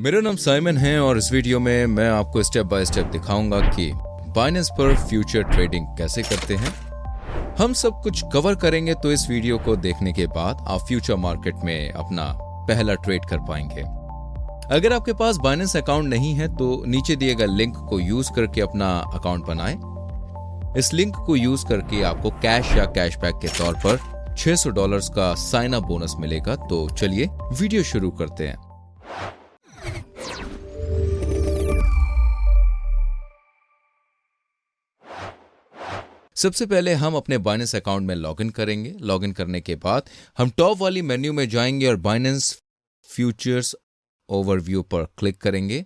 मेरा नाम साइमन है और इस वीडियो में मैं आपको स्टेप बाय स्टेप दिखाऊंगा कि बाइनेंस पर फ्यूचर ट्रेडिंग कैसे करते हैं। हम सब कुछ कवर करेंगे, तो इस वीडियो को देखने के बाद आप फ्यूचर मार्केट में अपना पहला ट्रेड कर पाएंगे। अगर आपके पास बाइनेंस अकाउंट नहीं है तो नीचे दिए गए लिंक को यूज करके अपना अकाउंट बनाएं। इस लिंक को यूज करके आपको कैश या कैशबैक के तौर पर $600 का साइन अप बोनस मिलेगा। तो चलिए वीडियो शुरू करते हैं। सबसे पहले हम अपने बाइनेंस अकाउंट में लॉगिन करेंगे। लॉगिन करने के बाद हम टॉप वाली मेन्यू में जाएंगे और बाइनेंस फ्यूचर्स ओवरव्यू पर क्लिक करेंगे।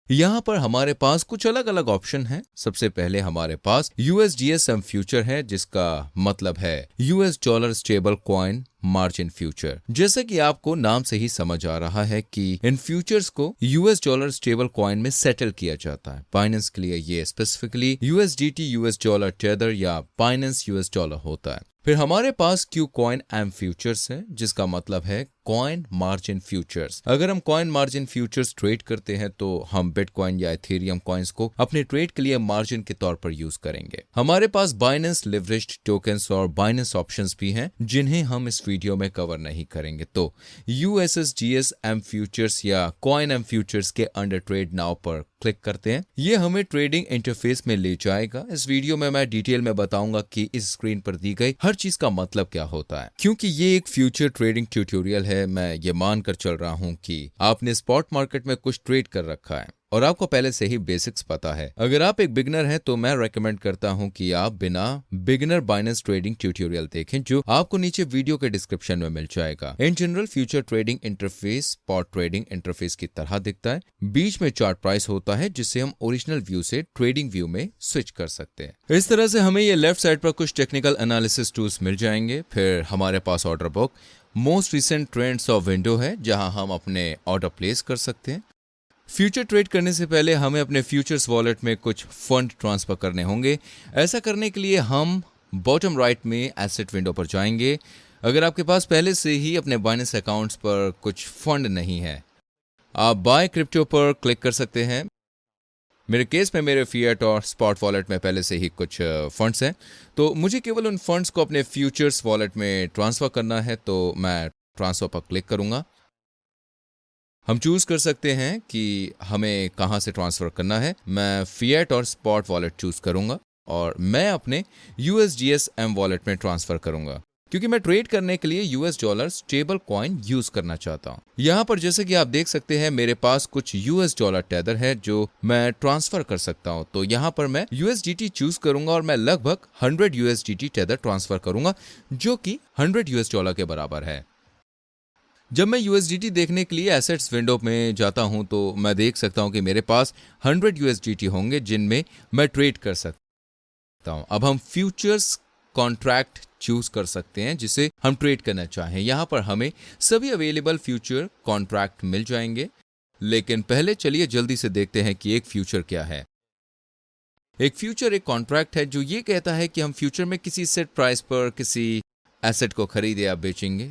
यहां पर हमारे पास कुछ अलग अलग ऑप्शन हैं। सबसे पहले हमारे पास USDSM फ्यूचर है, जिसका मतलब है US dollar stable coin margin future. जैसे कि आपको नाम से ही समझ आ रहा है कि इन फ्यूचर्स को US डॉलर स्टेबल कॉइन में सेटल किया जाता है। बाइनेंस के लिए ये specifically USDT US dollar tether या बाइनेंस US डॉलर होता है। फिर हमारे पास क्यू कॉइन एम फ्यूचर्स है, जिसका मतलब है कॉइन मार्जिन फ्यूचर्स। अगर हम कॉइन मार्जिन फ्यूचर्स ट्रेड करते हैं तो हम बिटकॉइन या इथेरियम कॉइन्स को अपने ट्रेड के लिए मार्जिन के तौर पर यूज करेंगे। हमारे पास बाइनेंस लिवरेज्ड टोकन्स और बाइनेंस ऑप्शंस भी हैं, जिन्हें हम इस वीडियो में कवर नहीं करेंगे। तो USSGS एम फ्यूचर्स या कॉइन एम फ्यूचर्स के अंडर ट्रेड नाउ पर क्लिक करते हैं। ये हमें ट्रेडिंग इंटरफेस में ले जाएगा। इस वीडियो में मैं डिटेल में बताऊंगा कि इस स्क्रीन पर दी गई हर चीज का मतलब क्या होता है। क्योंकि ये एक फ्यूचर ट्रेडिंग ट्यूटोरियल है, मैं ये मानकर चल रहा हूं कि आपने स्पॉट मार्केट में कुछ ट्रेड कर रखा है और आपको पहले से ही बेसिक्स पता है। अगर आप एक बिगिनर हैं तो मैं रेकमेंड करता हूं कि आप बिना बिगिनर बाइनेंस ट्रेडिंग ट्यूटोरियल देखें, जो आपको नीचे वीडियो के डिस्क्रिप्शन में मिल जाएगा। In general future trading interface spot trading interface की तरह दिखता है। बीच में चार्ट प्राइस होता है, जिसे हम ओरिजिनल व्यू से ट्रेडिंग व्यू में स्विच कर सकते हैं। इस तरह से हमें ये लेफ्ट साइड पर कुछ टेक्निकल एनालिसिस टूल्स मिल जाएंगे। फिर हमारे पास order book, most recent trends of window है, जहां हम अपने ऑर्डर प्लेस कर सकते हैं। फ्यूचर ट्रेड करने से पहले हमें अपने फ्यूचर्स वॉलेट में कुछ फंड ट्रांसफर करने होंगे। ऐसा करने के लिए हम बॉटम राइट में एसेट विंडो पर जाएंगे। अगर आपके पास पहले से ही अपने बाइनेंस अकाउंट्स पर कुछ फंड नहीं है, आप बाय क्रिप्टो पर क्लिक कर सकते हैं। मेरे केस में मेरे फिएट और स्पॉट वॉलेट में पहले से ही कुछ फंड्स हैं, तो मुझे केवल उन फंड्स को अपने फ्यूचर्स वॉलेट में ट्रांसफर करना है। तो मैं ट्रांसफर पर क्लिक करूंगा। हम चूज कर सकते हैं कि हमें कहां से ट्रांसफर करना है। मैं फिएट और स्पॉट वॉलेट चूज करूंगा और मैं अपने USDSM वॉलेट में ट्रांसफर करूंगा, क्योंकि मैं ट्रेड करने के लिए US dollar stable coin use करना चाहता हूं। यहां पर जैसे कि आप देख सकते हैं, मेरे पास कुछ US डॉलर टेदर है जो मैं ट्रांसफर कर सकता हूं। तो यहां पर मैं USDT चूज करूंगा और मैं लगभग 100 USDT टेदर ट्रांसफर करूंगा, जो कि 100 US डॉलर के बराबर है। जब मैं USDT देखने के लिए एसेट्स विंडो में जाता हूं तो मैं देख सकता हूं कि मेरे पास 100 USDT होंगे, जिनमें मैं ट्रेड कर सकता हूं। अब हम फ्यूचर्स कॉन्ट्रैक्ट चूज कर सकते हैं जिसे हम ट्रेड करना चाहें। यहां पर हमें सभी अवेलेबल फ्यूचर कॉन्ट्रैक्ट मिल जाएंगे, लेकिन पहले चलिए जल्दी से देखते हैं कि एक फ्यूचर क्या है। एक फ्यूचर एक कॉन्ट्रैक्ट है जो ये कहता है कि हम फ्यूचर में किसी सेट प्राइस पर किसी एसेट को खरीदे या बेचेंगे।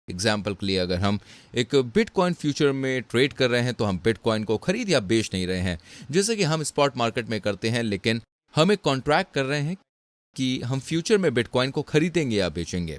एग्जाम्पल के लिए, अगर हम एक बिटकॉइन फ्यूचर में ट्रेड कर रहे हैं तो हम बिटकॉइन को खरीद या बेच नहीं रहे हैं, जैसे कि हम स्पॉट मार्केट में करते हैं, लेकिन हम एक कॉन्ट्रैक्ट कर रहे हैं कि हम फ्यूचर में बिटकॉइन को खरीदेंगे या बेचेंगे।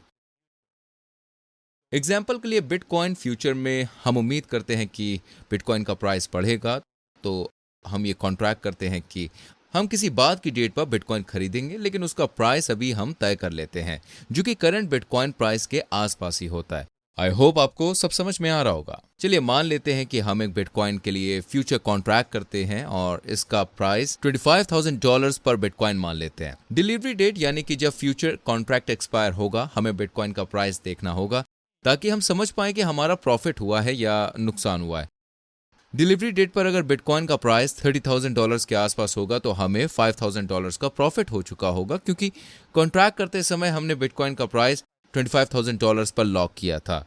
एग्जाम्पल के लिए, बिटकॉइन फ्यूचर में हम उम्मीद करते हैं कि बिटकॉइन का प्राइस बढ़ेगा, तो हम ये कॉन्ट्रैक्ट करते हैं कि हम किसी बाद की डेट पर बिटकॉइन खरीदेंगे, लेकिन उसका प्राइस अभी हम तय कर लेते हैं, जो कि करंट बिटकॉइन प्राइस के आसपास ही होता है। आई होप आपको सब समझ में आ रहा होगा। चलिए मान लेते हैं कि हम एक बिटकॉइन के लिए फ्यूचर कॉन्ट्रैक्ट करते हैं और इसका प्राइस $25,000 पर बिटकॉइन मान लेते हैं। डिलीवरी डेट यानी कि जब फ्यूचर कॉन्ट्रैक्ट एक्सपायर होगा, हमें बिटकॉइन का प्राइस देखना होगा ताकि हम समझ पाए कि हमारा प्रॉफिट हुआ है या नुकसान हुआ है। डिलीवरी डेट पर अगर बिटकॉइन का प्राइस $30,000 के आसपास होगा तो हमें $5,000 का प्रॉफिट हो चुका होगा, क्योंकि कॉन्ट्रैक्ट करते समय हमने बिटकॉइन का प्राइस $25,000 पर लॉक किया था।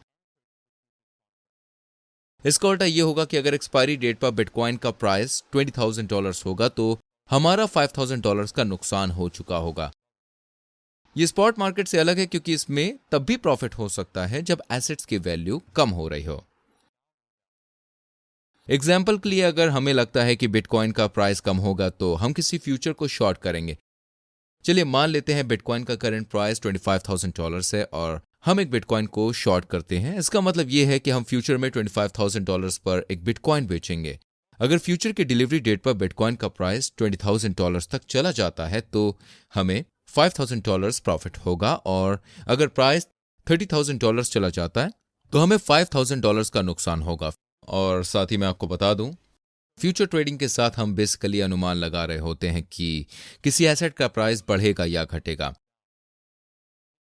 इसका उल्टा ये होगा कि अगर एक्सपायरी डेट पर बिटकॉइन का प्राइस $20,000 होगा तो हमारा $5,000 का नुकसान हो चुका होगा। ये स्पॉट मार्केट से अलग है क्योंकि इसमें तब भी प्रॉफिट हो सकता है जब एसेट्स की वैल्यू कम हो रही हो। एग्जाम्पल के लिए अगर हमें लगता है कि बिटकॉइन का प्राइस कम होगा तो हम किसी फ्यूचर को शॉर्ट करेंगे। चलिए मान लेते हैं बिटकॉइन का करंट प्राइस $25,000 है और हम एक बिटकॉइन को शॉर्ट करते हैं। इसका मतलब यह है कि हम फ्यूचर में $25,000 पर एक बिटकॉइन बेचेंगे। अगर फ्यूचर की डिलीवरी डेट पर बिटकॉइन का प्राइस $20,000 तक चला जाता है तो हमें $5,000 प्रॉफिट होगा, और अगर प्राइस $30,000 चला जाता है तो हमें $5,000 का नुकसान होगा। और साथ ही मैं आपको बता दूं, फ्यूचर ट्रेडिंग के साथ हम बेसिकली अनुमान लगा रहे होते हैं कि किसी एसेट का प्राइस बढ़ेगा या घटेगा।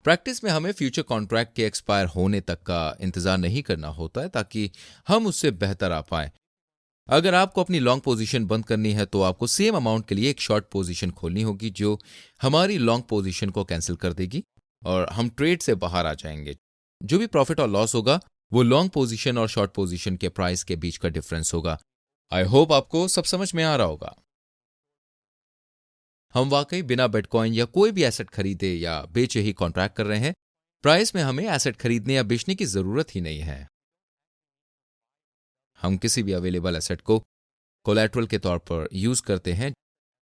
प्रैक्टिस में हमें फ्यूचर कॉन्ट्रैक्ट के एक्सपायर होने तक का इंतजार नहीं करना होता है ताकि हम उससे बेहतर आ पाए। अगर आपको अपनी लॉन्ग पोजीशन बंद करनी है तो आपको सेम अमाउंट के लिए एक शॉर्ट पोजीशन खोलनी होगी जो हमारी लॉन्ग पोजीशन को कैंसिल कर देगी और हम ट्रेड से बाहर आ जाएंगे। जो भी प्रॉफिट और लॉस होगा वो लॉन्ग पोजीशन और शॉर्ट पोजीशन के प्राइस के बीच का डिफरेंस होगा। आई होप आपको सब समझ में आ रहा होगा। हम वाकई बिना बिटकॉइन या कोई भी एसेट खरीदे या बेचे ही कॉन्ट्रैक्ट कर रहे हैं। प्राइस में हमें एसेट खरीदने या बेचने की जरूरत ही नहीं है। हम किसी भी अवेलेबल एसेट को कोलैटरल के तौर पर यूज करते हैं,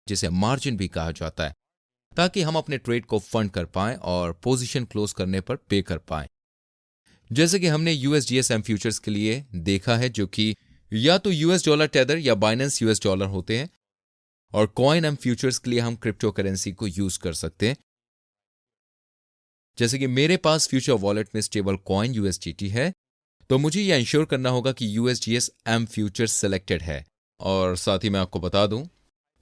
जिसे मार्जिन भी कहा जाता है, ताकि हम अपने ट्रेड को फंड कर पाएं और पोजीशन क्लोज करने पर पे कर पाएं। जैसे कि हमने USDSM फ्यूचर्स के लिए देखा है, जो कि या तो US डॉलर टेदर या बाइनेंस US डॉलर होते हैं, और कॉइन एम फ्यूचर्स के लिए हम क्रिप्टो करेंसी को यूज कर सकते हैं। जैसे कि मेरे पास फ्यूचर वॉलेट में स्टेबल कॉइन USDT है, तो मुझे यह इंश्योर करना होगा कि USDSM फ्यूचर्स सिलेक्टेड है। और साथ ही मैं आपको बता दूं,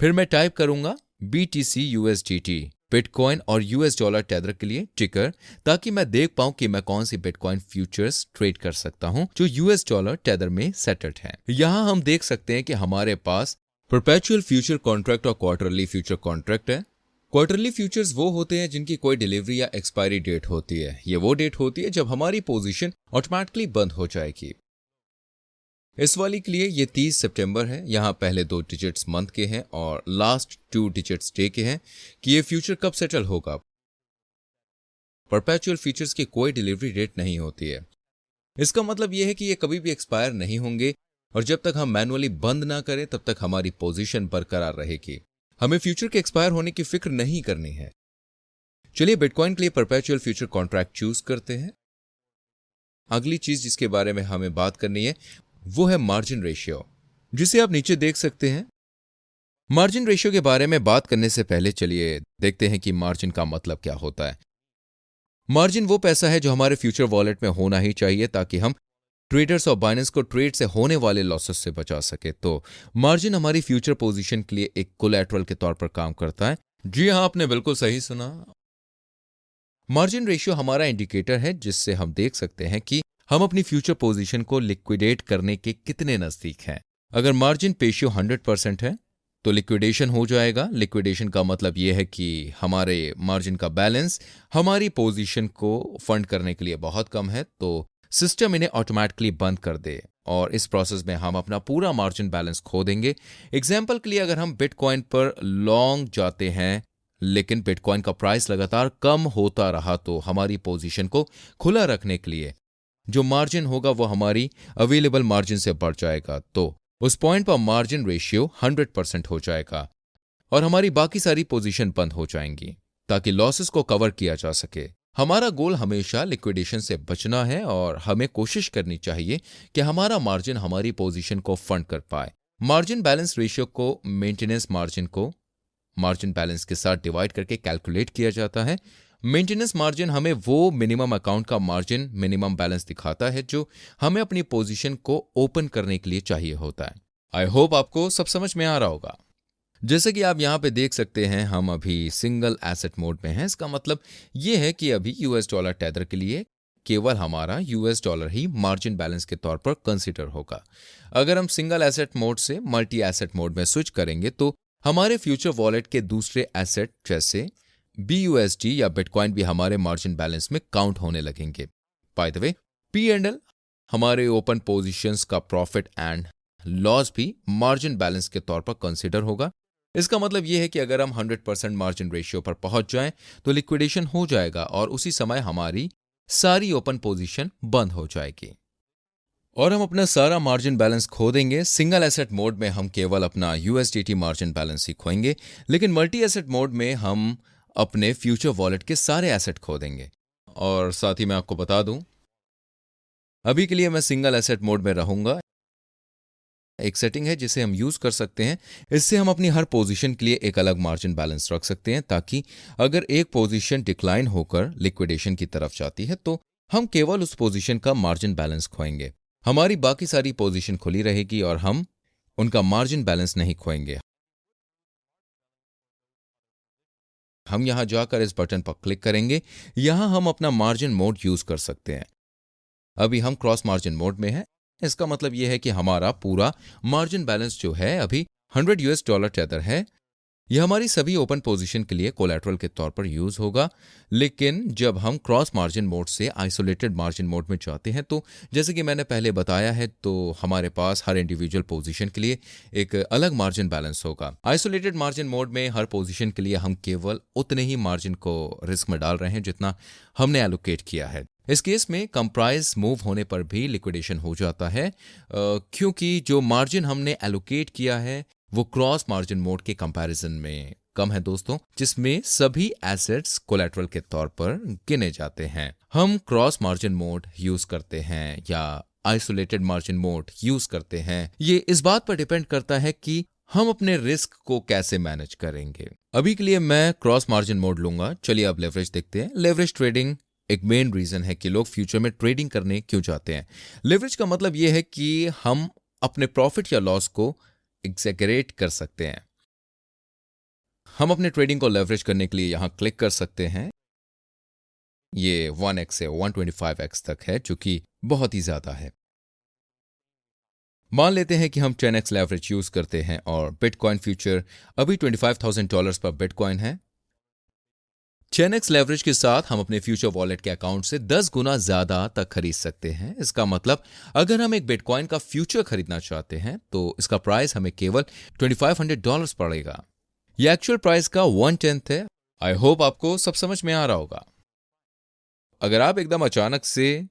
फिर मैं टाइप करूंगा BTC USDT बिटकॉइन और US डॉलर टेदर के लिए टिकर, ताकि मैं देख पाऊं कि मैं कौन सी बिटकॉइन फ्यूचर्स ट्रेड कर सकता हूं जो US डॉलर टेदर में सेटल्ड है। यहां हम देख सकते हैं कि हमारे पास परपेचुअल फ्यूचर कॉन्ट्रैक्ट और क्वार्टरली फ्यूचर कॉन्ट्रैक्ट है। क्वार्टरली फ्यूचर्स वो होते हैं जिनकी कोई डिलीवरी या एक्सपायरी डेट होती है। ये वो डेट होती है जब हमारी पोजीशन ऑटोमेटिकली बंद हो जाएगी। इस वाली के लिए ये 30 सितंबर है। यहाँ पहले 2 डिजिट्स मंथ के हैं और लास्ट 2 डिजिट्स डे के हैं कि ये फ्यूचर कब सेटल होगा। परपेचुअल फ्यूचर्स की कोई डिलीवरी डेट नहीं होती है। इसका मतलब यह है कि ये कभी भी एक्सपायर नहीं होंगे, और जब तक हम मैनुअली बंद ना करें तब तक हमारी पोजीशन बरकरार रहेगी। हमें फ्यूचर के एक्सपायर होने की फिक्र नहीं करनी है। चलिए बिटकॉइन के लिए परपेचुअल फ्यूचर कॉन्ट्रैक्ट चूज करते हैं। अगली चीज जिसके बारे में हमें बात करनी है वो है मार्जिन रेशियो, जिसे आप नीचे देख सकते हैं। मार्जिन रेशियो के बारे में बात करने से पहले चलिए देखते हैं कि मार्जिन का मतलब क्या होता है। मार्जिन वो पैसा है जो हमारे फ्यूचर वॉलेट में होना ही चाहिए ताकि हम ट्रेडर्स और बाइनेंस को ट्रेड से होने वाले लॉसेस से बचा सके। तो मार्जिन हमारी फ्यूचर पोजीशन के लिए एक कोलैटरल के तौर पर काम करता है। जी हां, आपने बिल्कुल सही सुना। मार्जिन रेशियो हमारा इंडिकेटर है जिससे हम देख सकते हैं कि हम अपनी फ्यूचर पोजीशन को लिक्विडेट करने के कितने नजदीक हैं। अगर मार्जिन रेशियो 100% है तो लिक्विडेशन हो जाएगा। लिक्विडेशन का मतलब यह है कि हमारे मार्जिन का बैलेंस हमारी पोजीशन को फंड करने के लिए बहुत कम है, तो सिस्टम इन्हें ऑटोमेटिकली बंद कर दे और इस प्रोसेस में हम अपना पूरा मार्जिन बैलेंस खो देंगे। एग्जाम्पल के लिए अगर हम बिटकॉइन पर लॉन्ग जाते हैं लेकिन बिटकॉइन का प्राइस लगातार कम होता रहा तो हमारी पोजीशन को खुला रखने के लिए जो मार्जिन होगा वो हमारी अवेलेबल मार्जिन से बढ़ जाएगा। तो उस पॉइंट पर मार्जिन रेशियो 100% हो जाएगा और हमारी बाकी सारी पोजीशन बंद हो जाएंगी ताकि लॉसेस को कवर किया जा सके। हमारा गोल हमेशा लिक्विडेशन से बचना है और हमें कोशिश करनी चाहिए कि हमारा मार्जिन हमारी पोजीशन को फंड कर पाए। मार्जिन बैलेंस रेशियो को मेंटेनेंस मार्जिन को मार्जिन बैलेंस के साथ डिवाइड करके कैलकुलेट किया जाता है। मेंटेनेंस मार्जिन हमें वो मिनिमम अकाउंट का मार्जिन मिनिमम बैलेंस दिखाता है जो हमें अपनी पोजीशन को ओपन करने के लिए चाहिए होता है। आई होप आपको सब समझ में आ रहा होगा। जैसे कि आप यहाँ पे देख सकते हैं हम अभी सिंगल एसेट मोड में हैं। इसका मतलब ये है कि अभी US डॉलर टेदर के लिए केवल हमारा US डॉलर ही मार्जिन बैलेंस के तौर पर कंसिडर होगा। अगर हम सिंगल एसेट मोड से मल्टी एसेट मोड में स्विच करेंगे तो हमारे फ्यूचर वॉलेट के दूसरे एसेट जैसे BUSD या बिटकॉइन भी हमारे मार्जिन बैलेंस में काउंट होने लगेंगे। बाय द वे, P&L हमारे ओपन पोजीशंस का प्रॉफिट एंड लॉस भी मार्जिन बैलेंस के तौर पर कंसिडर होगा। इसका मतलब ये है कि अगर हम 100% मार्जिन रेशियो पर पहुंच जाएं तो लिक्विडेशन हो जाएगा और उसी समय हमारी सारी ओपन पोजीशन बंद हो जाएगी और हम अपना सारा मार्जिन बैलेंस खो देंगे। सिंगल एसेट मोड में हम केवल अपना यूएसडीटी मार्जिन बैलेंस ही खोएंगे, लेकिन मल्टी एसेट मोड में हम अपने फ्यूचर वॉलेट के सारे एसेट खो देंगे। और साथ ही मैं आपको बता दूं, अभी के लिए मैं सिंगल एसेट मोड में रहूंगा। एक सेटिंग है जिसे हम यूज कर सकते हैं। इससे हम अपनी हर पोजीशन के लिए एक अलग मार्जिन बैलेंस रख सकते हैं, ताकि अगर एक पोजीशन डिक्लाइन होकर लिक्विडेशन की तरफ जाती है तो हम केवल उस पोजीशन का मार्जिन बैलेंस खोएंगे। हमारी बाकी सारी पोजीशन खुली रहेगी और हम उनका मार्जिन बैलेंस नहीं खोएंगे। हम यहां जाकर इस बटन पर क्लिक करेंगे। यहां हम अपना मार्जिन मोड यूज कर सकते हैं। अभी हम क्रॉस मार्जिन मोड में हैं। इसका मतलब यह है कि हमारा पूरा मार्जिन बैलेंस जो है अभी $100 टेथर है। यह हमारी सभी ओपन पोजीशन के लिए कोलैटरल के तौर पर यूज होगा। लेकिन जब हम क्रॉस मार्जिन मोड से आइसोलेटेड मार्जिन मोड में जाते हैं तो जैसे कि मैंने पहले बताया है, तो हमारे पास हर इंडिविजुअल पोजीशन के लिए एक अलग मार्जिन बैलेंस होगा। आइसोलेटेड मार्जिन मोड में हर पोजीशन के लिए हम केवल उतने ही मार्जिन को रिस्क में डाल रहे हैं जितना हमने एलोकेट किया है। इस केस में कम प्राइस मूव होने पर भी लिक्विडेशन हो जाता है, क्योंकि जो मार्जिन हमने एलोकेट किया है वो क्रॉस मार्जिन मोड के कंपैरिजन में कम है दोस्तों, जिसमें सभी एसेट्स कोलैटरल के तौर पर गिने जाते हैं। हम क्रॉस मार्जिन मोड यूज करते हैं या आइसोलेटेड मार्जिन मोड यूज करते हैं, ये इस बात पर डिपेंड करता है कि हम अपने रिस्क को कैसे मैनेज करेंगे। अभी के लिए मैं क्रॉस मार्जिन मोड लूंगा। चलिए अब लेवरेज देखते हैं। लेवरेज ट्रेडिंग एक मेन रीजन है कि लोग फ्यूचर में ट्रेडिंग करने क्यों जाते हैं। लेवरेज का मतलब यह है कि हम अपने प्रॉफिट या लॉस को एग्जैगरेट कर सकते हैं। हम अपने ट्रेडिंग को लेवरेज करने के लिए यहां क्लिक कर सकते हैं। ये 1x से 125x तक है, जो कि बहुत ही ज्यादा है। मान लेते हैं कि हम 10x लेवरेज यूज करते हैं और बिटकॉइन फ्यूचर अभी $25,000 पर बिटकॉइन है। 10x लेवरेज के साथ हम अपने फ्यूचर वॉलेट के अकाउंट से 10 गुना ज्यादा तक खरीद सकते हैं। इसका मतलब अगर हम एक बिटकॉइन का फ्यूचर खरीदना चाहते हैं तो इसका प्राइस हमें केवल $2,500 पड़ेगा। यह एक्चुअल प्राइस का 1/10 है। आई होप आपको सब समझ में आ रहा होगा। अगर आप एकदम अचानक से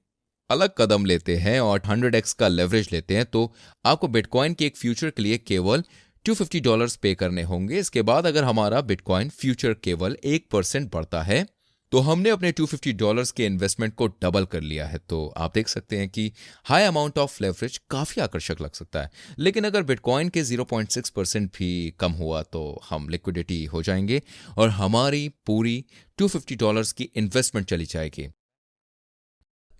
अलग कदम लेते हैं और 100x का लेवरेज लेते हैं तो आपको बिटकॉइन के एक फ्यूचर के लिए केवल $250 पे करने होंगे। इसके बाद अगर हमारा बिटकॉइन फ्यूचर केवल 1% बढ़ता है तो हमने अपने $250 के इन्वेस्टमेंट को डबल कर लिया है। तो आप देख सकते हैं कि हाई अमाउंट ऑफ लेवरेज काफी आकर्षक लग सकता है। लेकिन अगर बिटकॉइन के 0.6% भी कम हुआ तो हम लिक्विडिटी हो जाएंगे और हमारी पूरी $250 की इन्वेस्टमेंट चली जाएगी।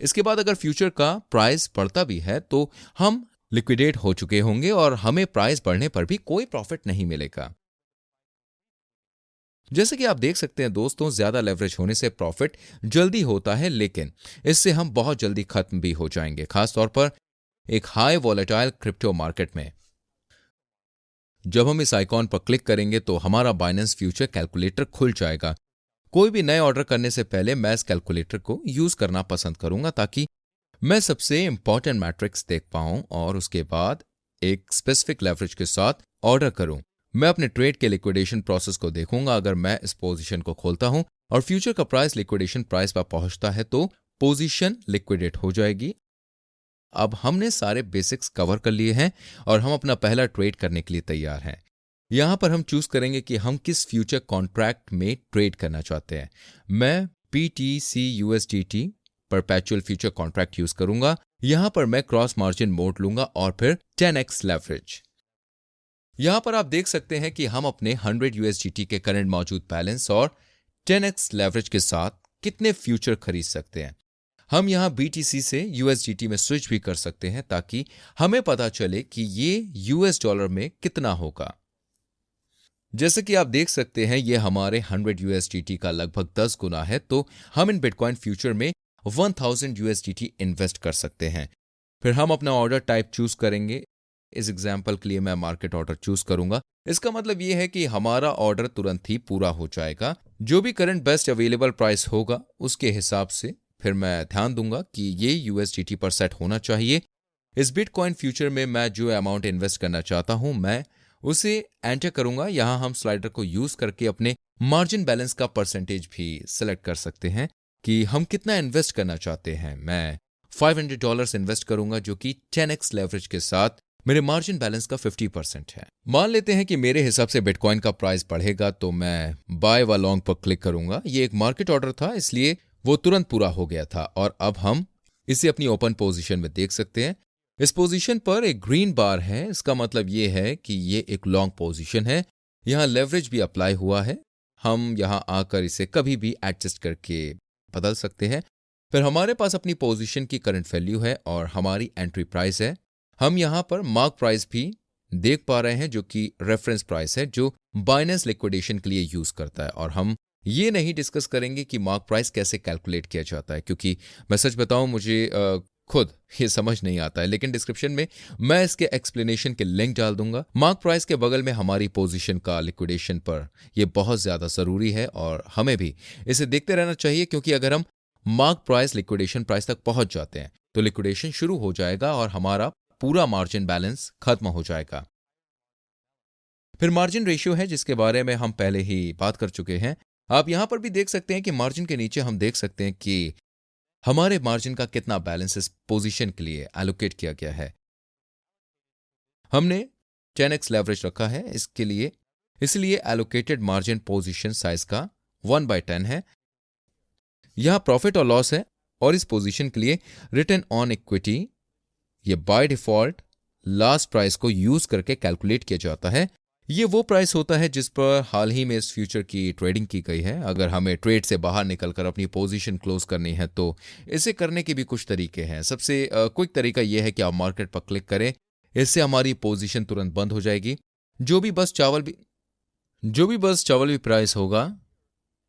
इसके बाद अगर फ्यूचर का प्राइस बढ़ता भी है तो हम लिक्विडेट हो चुके होंगे और हमें प्राइस बढ़ने पर भी कोई प्रॉफिट नहीं मिलेगा। जैसे कि आप देख सकते हैं दोस्तों, ज्यादा लेवरेज होने से प्रॉफिट जल्दी होता है, लेकिन इससे हम बहुत जल्दी खत्म भी हो जाएंगे, खासतौर पर एक हाई वॉलेटाइल क्रिप्टो मार्केट में। जब हम इस आइकॉन पर क्लिक करेंगे तो हमारा बाइनेंस फ्यूचर कैलकुलेटर खुल जाएगा। कोई भी नए ऑर्डर करने से पहले मैं इस कैलकुलेटर को यूज करना पसंद करूंगा, ताकि मैं सबसे इंपॉर्टेंट मैट्रिक्स देख पाऊं और उसके बाद एक स्पेसिफिक लेवरेज के साथ ऑर्डर करूं। मैं अपने ट्रेड के लिक्विडेशन प्रोसेस को देखूंगा। अगर मैं इस पोजीशन को खोलता हूं और फ्यूचर का प्राइस लिक्विडेशन प्राइस पर पहुंचता है तो पोजीशन लिक्विडेट हो जाएगी। अब हमने सारे बेसिक्स कवर कर लिए हैं और हम अपना पहला ट्रेड करने के लिए तैयार हैं। यहां पर हम चूज करेंगे कि हम किस फ्यूचर कॉन्ट्रैक्ट में ट्रेड करना चाहते हैं। मैं PTC/USDT perpetual future contract use करूंगा। यहां पर मैं क्रॉस मार्जिन मोड लूंगा और फिर 10x लेवरेज। यहां पर आप देख सकते हैं कि हम अपने 100 USDT के करंट मौजूद बैलेंस और 10x लेवरेज के साथ कितने फ्यूचर खरीद सकते हैं। हम यहां BTC से USDT में स्विच भी कर सकते हैं ताकि हमें पता चले कि ये $US में कितना होगा। जैसे कि आप देख सकते हैं ये हमारे 100 USDT का लगभग 10 गुना है, तो हम इन बिटकॉइन फ्यूचर में 1000 USDT इन्वेस्ट कर सकते हैं। फिर हम अपना ऑर्डर टाइप चूज करेंगे। इस एग्जाम्पल के लिए मैं मार्केट ऑर्डर चूज करूंगा। इसका मतलब यह है कि हमारा ऑर्डर तुरंत ही पूरा हो जाएगा। जो भी करंट बेस्ट अवेलेबल प्राइस होगा उसके हिसाब से फिर मैं ध्यान दूंगा कि ये USDT पर सेट होना चाहिए। इस बिटकॉइन फ्यूचर में मैं जो अमाउंट इन्वेस्ट करना चाहता हूं मैं उसे एंटर करूंगा। यहाँ हम स्लाइडर को यूज करके अपने मार्जिन बैलेंस का परसेंटेज भी सिलेक्ट कर सकते हैं कि हम कितना इन्वेस्ट करना चाहते हैं। मैं $500 इन्वेस्ट करूंगा जो कि 10x लेवरेज के साथ मेरे मार्जिन बैलेंस का 50% है। मान लेते हैं कि मेरे हिसाब से बिटकॉइन का प्राइस बढ़ेगा तो मैं बाय व लॉन्ग पर क्लिक करूंगा। ये एक मार्केट ऑर्डर था इसलिए वो तुरंत पूरा हो गया था और अब हम इसे अपनी ओपन पोजीशन में देख सकते हैं। इस पोजीशन पर एक ग्रीन बार है, इसका मतलब ये है कि ये एक लॉन्ग पोजीशन है। यहाँ लेवरेज भी अप्लाई हुआ है। हम यहाँ आकर इसे कभी भी एडजस्ट करके बदल सकते हैं। फिर हमारे पास अपनी पोजीशन की करंट वैल्यू है और हमारी एंट्री प्राइस है। हम यहाँ पर मार्क प्राइस भी देख पा रहे हैं जो कि रेफरेंस प्राइस है जो बाइनेंस लिक्विडेशन के लिए यूज करता है। और हम ये नहीं डिस्कस करेंगे कि मार्क प्राइस कैसे कैलकुलेट किया जाता है क्योंकि मैं सच बताऊं मुझे खुद ये समझ नहीं आता है, लेकिन डिस्क्रिप्शन में मैं इसके एक्सप्लेनेशन के लिंक डाल दूंगा। मार्क प्राइस के बगल में हमारी पोजीशन का लिक्विडेशन पर यह बहुत ज्यादा जरूरी है और हमें भी इसे देखते रहना चाहिए क्योंकि अगर हम मार्क प्राइस लिक्विडेशन प्राइस तक पहुंच जाते हैं तो लिक्विडेशन शुरू हो जाएगा और हमारा पूरा मार्जिन बैलेंस खत्म हो जाएगा। फिर मार्जिन रेशियो है जिसके बारे में हम पहले ही बात कर चुके हैं। आप यहां पर भी देख सकते हैं कि मार्जिन के नीचे हम देख सकते हैं कि हमारे मार्जिन का कितना बैलेंस इस पोजीशन के लिए एलोकेट किया गया है। हमने 10x लेवरेज रखा है इसके लिए, इसलिए एलोकेटेड मार्जिन पोजीशन साइज का 1/10 है। यहां प्रॉफिट और लॉस है और इस पोजीशन के लिए रिटर्न ऑन इक्विटी ये बाय डिफॉल्ट लास्ट प्राइस को यूज करके कैलकुलेट किया जाता है। ये वो प्राइस होता है जिस पर हाल ही में इस फ्यूचर की ट्रेडिंग की गई है। अगर हमें ट्रेड से बाहर निकलकर अपनी पोजीशन क्लोज करनी है तो इसे करने के भी कुछ तरीके हैं। सबसे क्विक तरीका यह है कि आप मार्केट पर क्लिक करें, इससे हमारी पोजीशन तुरंत बंद हो जाएगी। जो भी बस चावल भी प्राइस होगा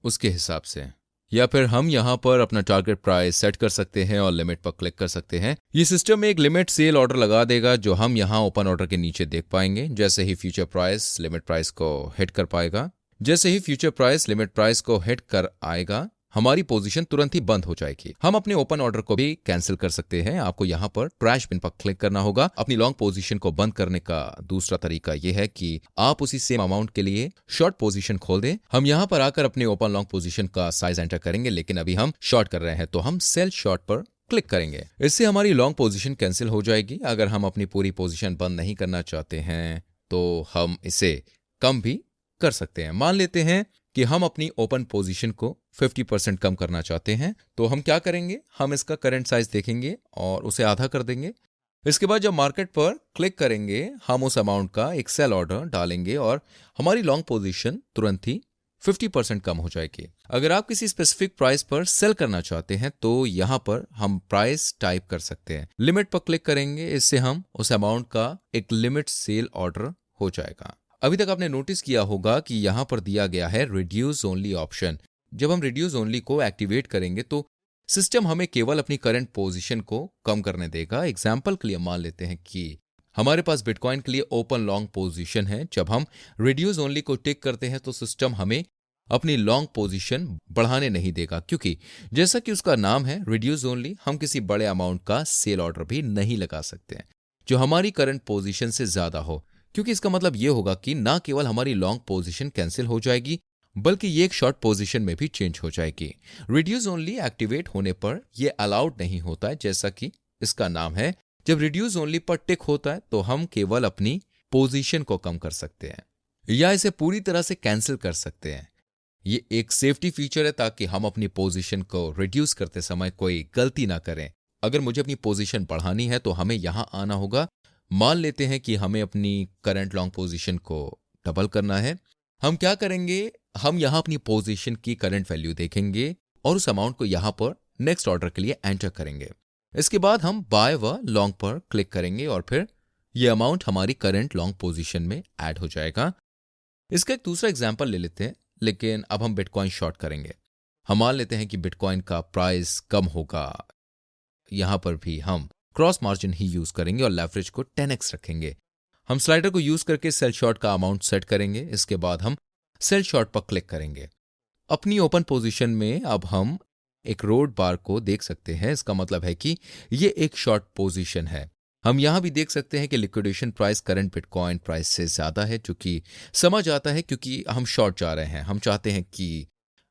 उसके हिसाब से, या फिर हम यहां पर अपना टारगेट प्राइस सेट कर सकते हैं और लिमिट पर क्लिक कर सकते हैं। ये सिस्टम एक लिमिट सेल ऑर्डर लगा देगा जो हम यहां ओपन ऑर्डर के नीचे देख पाएंगे। जैसे ही फ्यूचर प्राइस लिमिट प्राइस को हिट कर पाएगा, जैसे ही फ्यूचर प्राइस लिमिट प्राइस को हिट कर आएगा हमारी पोजीशन तुरंत ही बंद हो जाएगी। हम अपने ओपन ऑर्डर को भी कैंसिल कर सकते हैं। आपको यहां पर ट्रैश बिन पर क्लिक करना होगा। अपनी लॉन्ग पोजीशन को बंद करने का दूसरा तरीका यह है कि आप उसी सेम अमाउंट के लिए शॉर्ट पोजीशन खोल दें। हम यहां पर आकर अपने ओपन लॉन्ग पोजीशन का साइज एंटर करेंगे, लेकिन अभी हम शॉर्ट कर रहे हैं तो हम सेल शॉर्ट पर क्लिक करेंगे। इससे हमारी लॉन्ग पोजीशन कैंसिल हो जाएगी। अगर हम अपनी पूरी पोजीशन बंद नहीं करना चाहते हैं तो हम इसे कम भी कर सकते हैं। मान लेते हैं कि हम अपनी ओपन पोजीशन को 50% कम करना चाहते हैं तो हम क्या करेंगे, हम इसका करंट साइज देखेंगे और उसे आधा कर देंगे। इसके बाद जब मार्केट पर क्लिक करेंगे हम उस अमाउंट का एक सेल ऑर्डर डालेंगे और हमारी लॉन्ग पोजीशन तुरंत ही 50% कम हो जाएगी। अगर आप किसी स्पेसिफिक प्राइस पर सेल करना चाहते हैं तो यहां पर हम प्राइस टाइप कर सकते हैं, लिमिट पर क्लिक करेंगे, इससे हम उस अमाउंट का एक लिमिट सेल ऑर्डर हो जाएगा। अभी तक आपने नोटिस किया होगा कि यहां पर दिया गया है रिड्यूस ओनली ऑप्शन। जब हम रिड्यूस ओनली को एक्टिवेट करेंगे तो सिस्टम हमें केवल अपनी करंट पोजीशन को कम करने देगा। एग्जांपल के लिए मान लेते हैं कि हमारे पास बिटकॉइन के लिए ओपन लॉन्ग पोजीशन है। जब हम रिड्यूस ओनली को टिक करते हैं तो सिस्टम हमें अपनी लॉन्ग पोजीशन बढ़ाने नहीं देगा, क्योंकि जैसा कि उसका नाम है रिड्यूस ओनली, हम किसी बड़े अमाउंट का सेल ऑर्डर भी नहीं लगा सकते हैं जो हमारी करंट पोजीशन से ज्यादा हो, क्योंकि इसका मतलब यह होगा कि ना केवल हमारी लॉन्ग पोजीशन कैंसिल हो जाएगी बल्कि ये एक शॉर्ट पोजीशन में भी चेंज हो जाएगी। रिड्यूस ओनली एक्टिवेट होने पर यह अलाउड नहीं होता है, जैसा कि इसका नाम है। जब रिड्यूस ओनली पर टिक होता है तो हम केवल अपनी पोजीशन को कम कर सकते हैं या इसे पूरी तरह से कैंसिल कर सकते हैं। ये एक सेफ्टी फीचर है ताकि हम अपनी पोजीशन को रिड्यूस करते समय कोई गलती ना करें। अगर मुझे अपनी पोजीशन बढ़ानी है तो हमें यहां आना होगा। मान लेते हैं कि हमें अपनी करंट लॉन्ग पोजीशन को डबल करना है। हम क्या करेंगे, हम यहां अपनी पोजीशन की करंट वैल्यू देखेंगे और उस अमाउंट को यहां पर नेक्स्ट ऑर्डर के लिए एंटर करेंगे। इसके बाद हम बाय व लॉन्ग पर क्लिक करेंगे और फिर यह अमाउंट हमारी करंट लॉन्ग पोजीशन में ऐड हो जाएगा। इसका एक दूसरा एग्जांपल ले लेते हैं, लेकिन अब हम बिटकॉइन शॉर्ट करेंगे। हम मान लेते हैं कि बिटकॉइन का प्राइस कम होगा। यहां पर भी हम क्रॉस मार्जिन ही यूज करेंगे और लेवरेज को 10x रखेंगे। हम स्लाइडर को यूज करके सेल शॉर्ट का अमाउंट सेट करेंगे। इसके बाद हम सेल शॉर्ट पर क्लिक करेंगे। अपनी ओपन पोजीशन में अब हम एक रोड बार को देख सकते हैं। इसका मतलब है कि ये एक शॉर्ट पोजीशन है। हम यहाँ भी देख सकते हैं कि liquidation price current bitcoin price से ज़्यादा है, जो कि समझ आता है क्योंकि हम शॉर्ट जा रहे हैं। हम चाहते हैं कि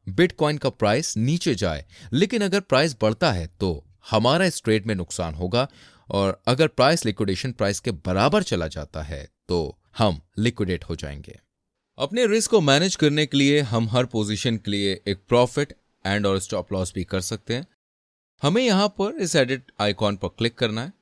बिटकॉइन का प्राइस नीचे जाए, लेकिन अगर प्राइस बढ़ता है तो हमारा इस ट्रेड में नुकसान होगा, और अगर प्राइस लिक्विडेशन प्राइस के बराबर चला जाता है तो हम लिक्विडेट हो जाएंगे। अपने रिस्क को मैनेज करने के लिए हम हर पोजीशन के लिए एक प्रॉफिट एंड और स्टॉप लॉस भी कर सकते हैं। हमें यहां पर इस एडिट आइकॉन पर क्लिक करना है।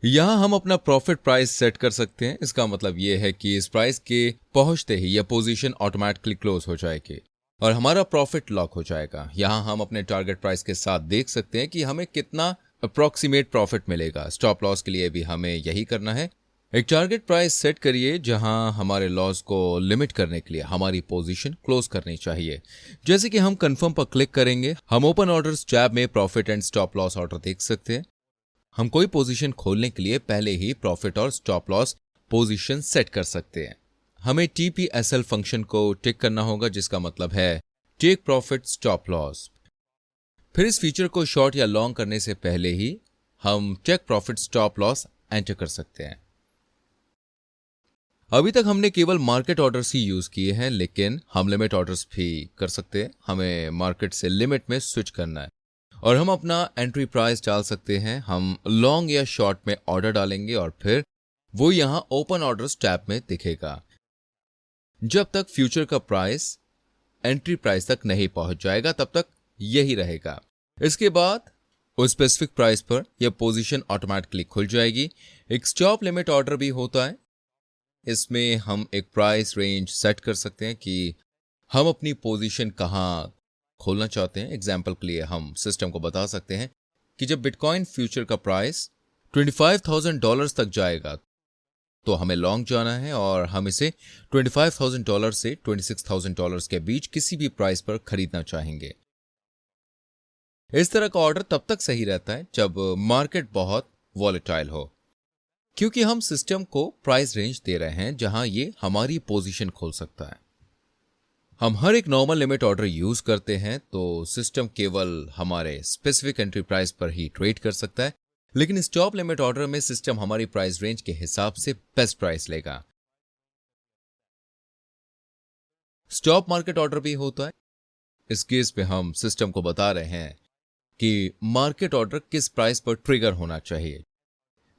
यहां हम अपना प्रॉफिट प्राइस सेट कर सकते हैं। इसका मतलब यह है कि इस प्राइस के पहुंचते ही यह पोजीशन ऑटोमेटिकली क्लोज हो जाएगी और हमारा प्रॉफिट लॉक हो जाएगा। यहां हम अपने टारगेट प्राइस के साथ देख सकते हैं कि हमें कितना अप्रॉक्सीमेट प्रॉफिट मिलेगा। स्टॉप लॉस के लिए भी हमें यही करना है। एक टारगेट प्राइस सेट करिए जहां हमारे लॉस को लिमिट करने के लिए हमारी पोजीशन क्लोज करनी चाहिए। जैसे कि हम कंफर्म पर क्लिक करेंगे, हम ओपन ऑर्डर्स टैब में profit and stop loss order देख सकते हैं। हम कोई पोजीशन खोलने के लिए पहले ही प्रॉफिट और स्टॉप लॉस पोजीशन सेट कर सकते हैं। हमें TPSL फंक्शन को टिक करना होगा, जिसका मतलब है टेक प्रॉफिट स्टॉप लॉस। फिर इस फीचर को शॉर्ट या लॉन्ग करने से पहले ही हम take profit stop loss enter कर सकते हैं। अभी तक हमने केवल मार्केट ऑर्डर्स ही यूज किए हैं, लेकिन हम लिमिट ऑर्डर्स भी कर सकते हैं। हमें मार्केट से लिमिट में स्विच करना है और हम अपना एंट्री प्राइस डाल सकते हैं। हम लॉन्ग या शॉर्ट में ऑर्डर डालेंगे और फिर वो यहां ओपन ऑर्डर्स टैब में दिखेगा जब तक फ्यूचर का प्राइस एंट्री प्राइस तक नहीं पहुंच जाएगा, तब तक यही रहेगा। इसके बाद उस स्पेसिफिक प्राइस पर यह पोजीशन ऑटोमेटिकली खुल जाएगी। एक स्टॉप लिमिट ऑर्डर भी होता है। इसमें हम एक प्राइस रेंज सेट कर सकते हैं कि हम अपनी पोजीशन कहां खोलना चाहते हैं। एग्जाम्पल के लिए हम सिस्टम को बता सकते हैं कि जब बिटकॉइन फ्यूचर का प्राइस $25,000 तक जाएगा तो हमें लॉन्ग जाना है और हम इसे $25,000 से $26,000 के बीच किसी भी प्राइस पर खरीदना चाहेंगे। इस तरह का ऑर्डर तब तक सही रहता है जब मार्केट बहुत वॉलेटाइल हो, क्योंकि हम सिस्टम को प्राइस रेंज दे रहे हैं जहां ये हमारी पोजीशन खोल सकता है। हम हर एक नॉर्मल लिमिट ऑर्डर यूज करते हैं तो सिस्टम केवल हमारे स्पेसिफिक एंट्री प्राइस पर ही ट्रेड कर सकता है, लेकिन स्टॉप लिमिट ऑर्डर में सिस्टम हमारी प्राइस रेंज के हिसाब से बेस्ट प्राइस लेगा। स्टॉप मार्केट ऑर्डर भी होता है। इस केस में हम सिस्टम को बता रहे हैं कि मार्केट ऑर्डर किस प्राइस पर ट्रिगर होना चाहिए।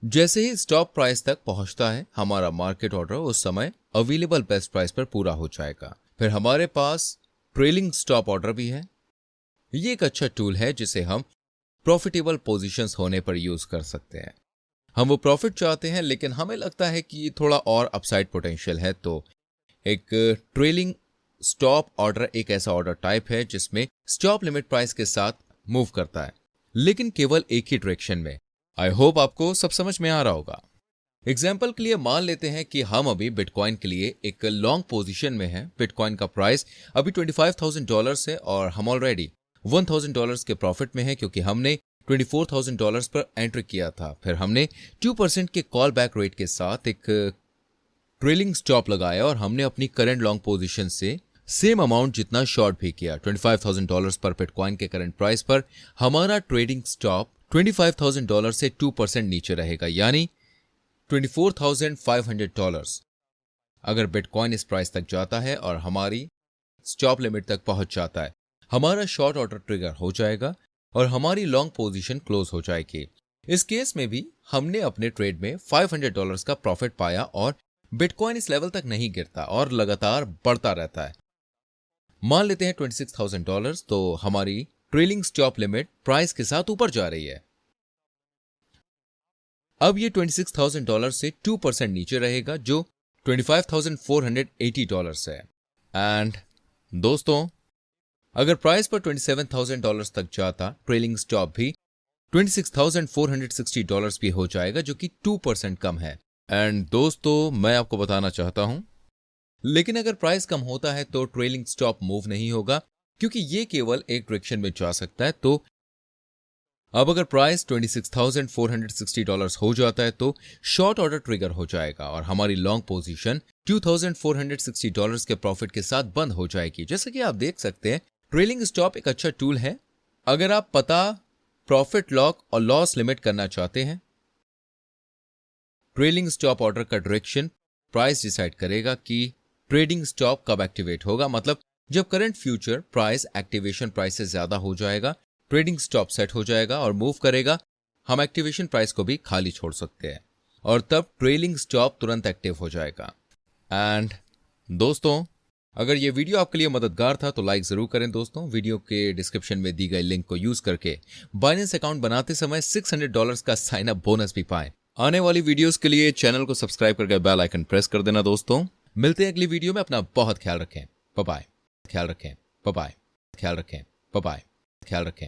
जैसे ही स्टॉप प्राइस तक पहुंचता है, हमारा मार्केट ऑर्डर उस समय अवेलेबल बेस्ट प्राइस पर पूरा हो जाएगा। फिर हमारे पास ट्रेलिंग स्टॉप ऑर्डर भी है। ये एक अच्छा टूल है जिसे हम प्रॉफिटेबल पोजीशंस होने पर यूज कर सकते हैं। हम वो प्रॉफिट चाहते हैं, लेकिन हमें लगता है कि थोड़ा और अपसाइड पोटेंशियल है, तो एक ट्रेलिंग स्टॉप ऑर्डर एक ऐसा ऑर्डर टाइप है जिसमें स्टॉप लिमिट प्राइस के साथ मूव करता है, लेकिन केवल एक ही डायरेक्शन में। आई होप आपको सब समझ में आ रहा होगा। एग्जाम्पल के लिए मान लेते हैं कि हम अभी बिटकॉइन के लिए एक लॉन्ग पोजीशन में हैं। बिटकॉइन का प्राइस अभी $25,000 है और हम ऑलरेडी $1,000 के प्रॉफिट में हैं, क्योंकि हमने $24,000 पर एंटर किया था। फिर हमने 2% के कॉल बैक रेट के साथ एक ट्रेलिंग स्टॉप लगाया और हमने अपनी करंट लॉन्ग पोजीशन से सेम अमाउंट जितना शॉर्ट भी किया। $25,000 पर बिटकॉइन के करंट प्राइस पर हमारा ट्रेडिंग स्टॉप $25,000 से 2% नीचे रहेगा, यानी $24,500। अगर बिटकॉइन इस प्राइस तक जाता है और हमारी स्टॉप लिमिट तक पहुंच जाता है, हमारा शॉर्ट ऑर्डर ट्रिगर हो जाएगा और हमारी लॉन्ग पोजीशन क्लोज हो जाएगी। इस केस में भी हमने अपने ट्रेड में $500 का प्रॉफिट पाया और बिटकॉइन इस लेवल तक नहीं गिरता और लगातार बढ़ता रहता है। मान लेते हैं $26,000, तो हमारी ट्रेलिंग स्टॉप लिमिट प्राइस के साथ ऊपर जा रही है। अब ये $26,000 से 2% नीचे रहेगा, जो $25,480 है। एंड दोस्तों, अगर प्राइस पर $27,000 तक जाता, ट्रेलिंग स्टॉप भी $26,460 भी हो जाएगा, जो कि 2% कम है। एंड दोस्तों, मैं आपको बताना चाहता हूं, लेकिन अगर प्राइस कम होता है तो ट्रेलिंग स्टॉप मूव नहीं होगा, क्योंकि ये केवल एक डायरेक्शन में जा सकता है। तो अब अगर प्राइस $26,460 हो जाता है तो शॉर्ट ऑर्डर ट्रिगर हो जाएगा और हमारी लॉन्ग पोजीशन $2,460 के प्रॉफिट के साथ बंद हो जाएगी। जैसे कि आप देख सकते हैं, ट्रेलिंग स्टॉप एक अच्छा टूल है अगर आप पता प्रॉफिट लॉक और लॉस लिमिट करना चाहते हैं। ट्रेलिंग स्टॉप ऑर्डर का डायरेक्शन प्राइस डिसाइड करेगा कि ट्रेडिंग स्टॉप कब एक्टिवेट होगा, मतलब जब current future price activation price से ज्यादा हो जाएगा, ट्रेडिंग स्टॉप सेट हो जाएगा और मूव करेगा। हम एक्टिवेशन प्राइस को भी खाली छोड़ सकते हैं और तब ट्रेलिंग स्टॉप तुरंत एक्टिव हो जाएगा। एंड दोस्तों, अगर ये वीडियो आपके लिए मददगार था तो लाइक जरूर करें दोस्तों। वीडियो के डिस्क्रिप्शन में दी गई लिंक को यूज करके बाइनेंस अकाउंट बनाते समय $600 का साइन अप बोनस भी पाएं। आने वाली वीडियोस के लिए चैनल को सब्सक्राइब करके बेल आइकन प्रेस कर देना दोस्तों। मिलते हैं अगली वीडियो में। अपना बहुत ख्याल रखें। Bye bye. ख्याल रखें। Bye bye. ख्याल रखें। Bye bye. ख्याल रखें।